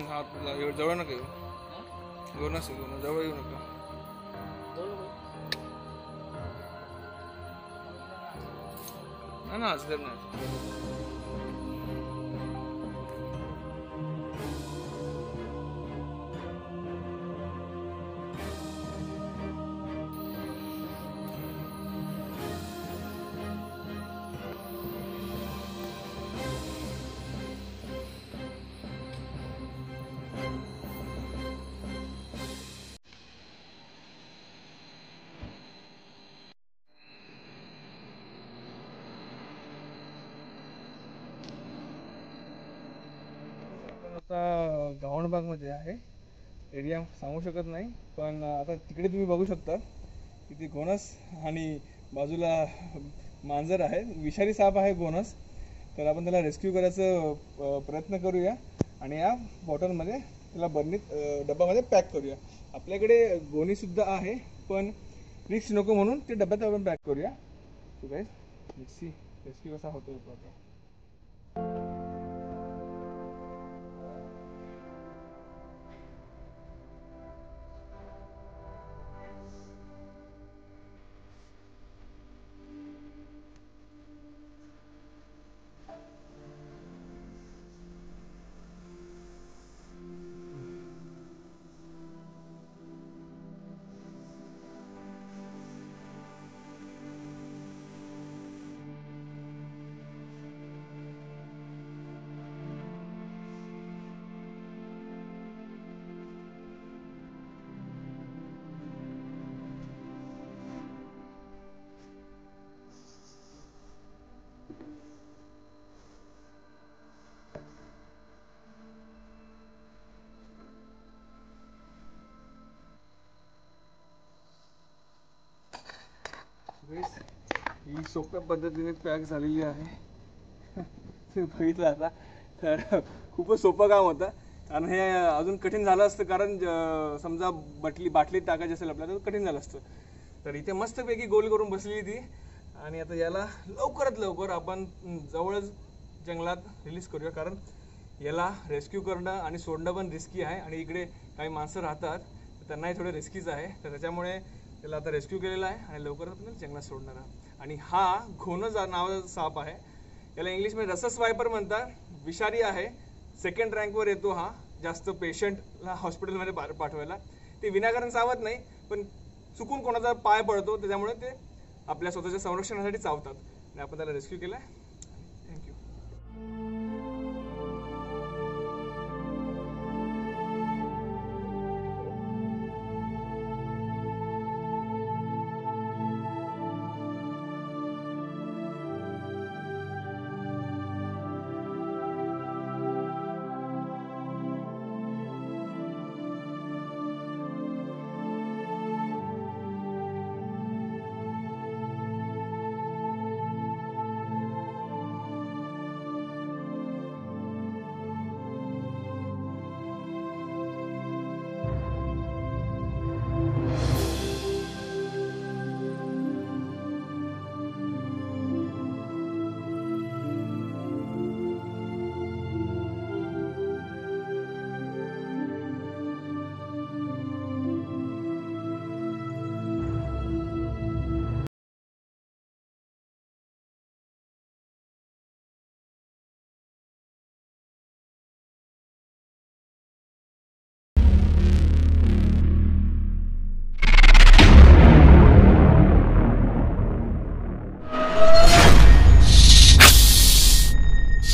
हात जवळ नका येऊ. गोनस आहे, जवळ येऊ नका. ना असं नाही. आता गावणबाग मध्ये आहे. एरिया सांगू शकत नाही, पण आता तिकडे तुम्ही बघू शकता किती घोणस आणि बाजूला मांजर आहे. विषारी साप आहे घोणस. तर आपण त्याला रेस्क्यू करायचा प्रयत्न करूया आणि या बॉटलमध्ये त्याला बरणीत डब्यामध्ये पॅक करूया. आपल्याकडे गोणी सुद्धा आहे, पण रिस्क नको म्हणून ते डब्यात आपण पॅक करूया. So guys, let's see rescue कसा होतो आता. ही सोप्या पद्धतीने पॅक झालेली आहे. बघितलं आता तर खूपच सोपं काम होतं. कारण हे अजून कठीण झालं असतं, कारण समजा बाटलीत टाकायची असेल आपल्याला तर कठीण झालं असतं. तर इथे मस्तपैकी गोल करून बसली ती. आणि आता याला लवकरात लवकर आपण जवळच जंगलात रिलीज करूया, कारण याला रेस्क्यू करणं आणि सोडणं पण रिस्की आहे. आणि इकडे काही माणसं राहतात, त्यांनाही थोडं रिस्कीच आहे. तर त्याच्यामुळे त्याला आता रेस्क्यू केलेला आहे आणि लवकरच आपण जंगलात सोडणार आहोत. आणि हा घोणस नावाचा साप आहे. याला इंग्लिशमध्ये रसस वायपर म्हणतात. विषारी आहे. सेकंड रँकवर येतो हा जास्त पेशंटला हॉस्पिटलमध्ये पाठवायला. ते विनाकारण चावत नाही, पण चुकून कोणाचा पाय पडतो त्याच्यामुळे ते आपल्या स्वतःच्या संरक्षणासाठी चावतात. आणि आपण त्याला रेस्क्यू केलं आहे.